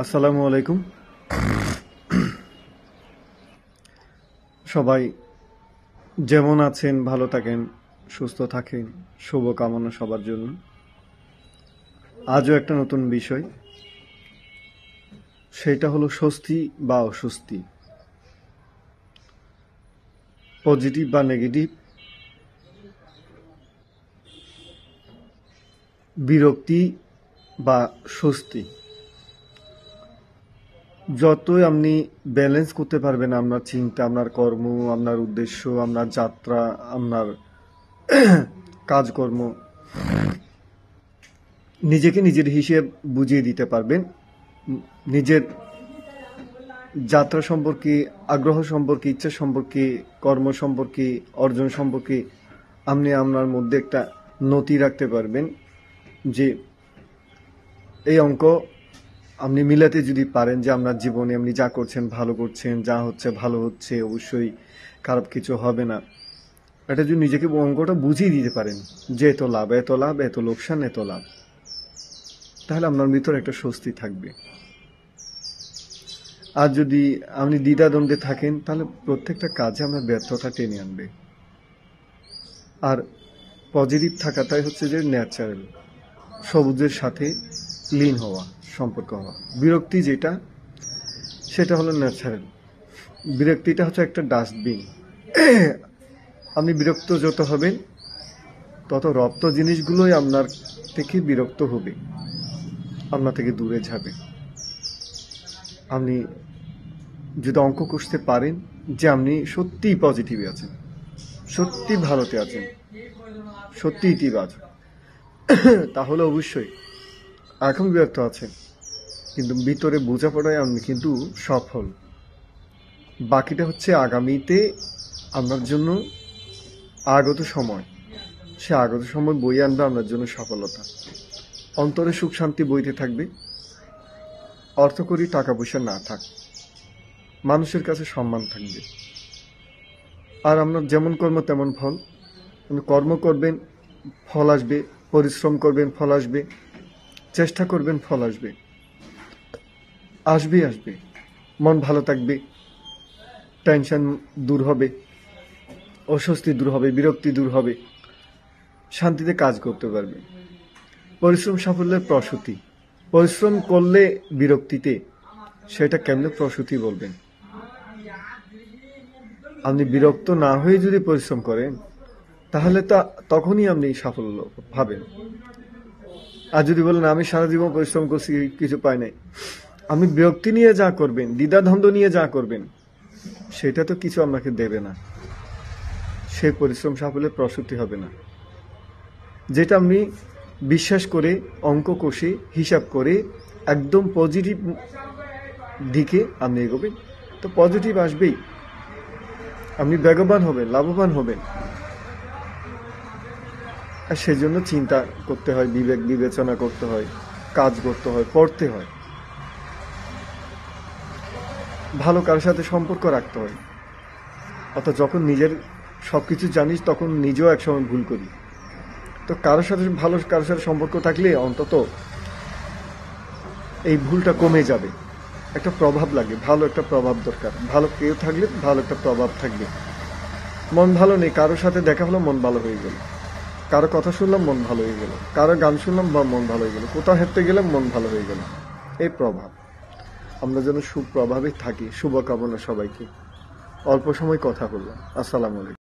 আসসালামু আলাইকুম। সবাই যেমন আছেন ভালো থাকেন, সুস্থ থাকেন, শুভকামনা সবার জন্য। আজও একটা নতুন বিষয়, সেটা হলো স্বস্তি বা অস্বস্তি, পজিটিভ বা নেগেটিভ, বিরক্তি বা স্বস্তি। যতই আপনি ব্যালেন্স করতে পারবেন আপনার চিন্তা, আপনার কর্ম, আপনার উদ্দেশ্য, আপনার যাত্রা, আপনার কাজকর্ম, নিজেকে নিজের হিসেব বুঝিয়ে দিতে পারবেন, নিজের যাত্রা সম্পর্কে, আগ্রহ সম্পর্কে, ইচ্ছা সম্পর্কে, কর্ম সম্পর্কে, অর্জন সম্পর্কে আপনি আপনার মধ্যে একটা নথি রাখতে পারবেন যে এই অঙ্ক আপনি মিলাতে যদি পারেন যে আপনার জীবনে আপনি যা করছেন ভালো করছেন, যা হচ্ছে ভালো হচ্ছে, অবশ্যই খারাপ কিছু হবে না। এটা যদি নিজেকে অঙ্কটা বুঝিয়ে দিতে পারেন যে এত লাভ, এত লাভ, এত লোকসান, এত লাভ, তাহলে আপনার ভিতরে একটা স্বস্তি থাকবে। আর যদি আপনি দ্বিধাদ্বন্দ্বে থাকেন তাহলে প্রত্যেকটা কাজে আপনার ব্যর্থতা টেনে আনবে। আর পজিটিভ থাকাটাই হচ্ছে যে ন্যাচারাল, সবুজের সাথে লীন হওয়া, সম্পর্ক হওয়া। বিরক্তি যেটা, সেটা হলো ন্যাচারাল। বিরক্তিটা হচ্ছে একটা ডাস্টবিন। আপনি বিরক্ত যত হবেন তত রপ্ত জিনিসগুলোই আপনার থেকে বিরক্ত হবে, আপনার থেকে দূরে যাবে। আপনি যদি অঙ্ক কষতে পারেন যে আপনি সত্যিই পজিটিভে আছেন, সত্যি ভালোতে আছেন, সত্যি ইতিবাচক, তাহলে অবশ্যই এখন ব্যর্থ আছেন কিন্তু ভিতরে বোঝাপড়ায় আপনি কিন্তু সফল। বাকিটা হচ্ছে আগামীতে আপনার জন্য আগত সময়, সে আগত সময় বই আনবে আপনার জন্য সফলতা। অন্তরে সুখ শান্তি বইতে থাকবে। অর্থকরী টাকা পয়সা না থাক, মানুষের কাছে সম্মান থাকবে। আর আপনার যেমন কর্ম তেমন ফল। আপনি কর্ম করবেন, ফল আসবে, পরিশ্রম করবেন, ফল আসবে, চেষ্টা করবেন, ফল আসবে, আসবে আসবে। মন ভালো থাকবে, টেনশন দূর হবে, অস্বস্তি দূর হবে, বিরক্তি দূর হবে, শান্তিতে কাজ করতে পারবে। পরিশ্রম সাফল্যের প্রসূতি। পরিশ্রম করলে বিরক্তিতে, সেটা কেমনে প্রসূতি বলবেন? আপনি বিরক্ত না হয়ে যদি পরিশ্রম করেন তাহলে তখনই আপনি সাফল্য পাবেন। আর যদি বলেন আমি সারা জীবন পরিশ্রম করছি কিছু পাই নাই, আপনি বিরক্তি নিয়ে যা করবেন, দ্বিধাদ্বন্দ্ব নিয়ে যা করবেন, সেটা তো কিছু আপনাকে দেবে না, সেই পরিশ্রম সাফল্যের প্রসূতি হবে না। যেটা আপনি বিশ্বাস করে, অঙ্ক কষে, হিসাব করে একদম পজিটিভ দিকে আপনি এগোবেন, তো পজিটিভ আসবেই, আপনি বেগবান হবেন, লাভবান হবেন। আর সেজন্য চিন্তা করতে হয়, বিবেক বিবেচনা করতে হয়, কাজ করতে হয়, পড়তে হয়, ভালো কারোর সাথে সম্পর্ক রাখতে হয়। অর্থাৎ যখন নিজের সবকিছু জানিস তখন নিজেও একসময় ভুল করি, তো কারোর সাথে ভালো, কারোর সাথে সম্পর্ক থাকলে অন্তত এই ভুলটা কমে যাবে। একটা প্রভাব লাগে, ভালো একটা প্রভাব দরকার। ভালো কেউ থাকলে ভালো একটা প্রভাব থাকবে। মন ভালো নেই, কারোর সাথে দেখা হলো মন ভালো হয়ে গেল, কারো কথা শুনলাম মন ভালো হয়ে গেল, কারো গান শুনলাম বা মন ভালো হয়ে গেল, কোথাও হেঁটে গেলাম মন ভালো হয়ে গেল। এই প্রভাব, আমরা যেন সুপ্রভাবে থাকি। শুভকামনা সবাইকে। অল্প সময় কথা বললাম। আসসালামু আলাইকুম।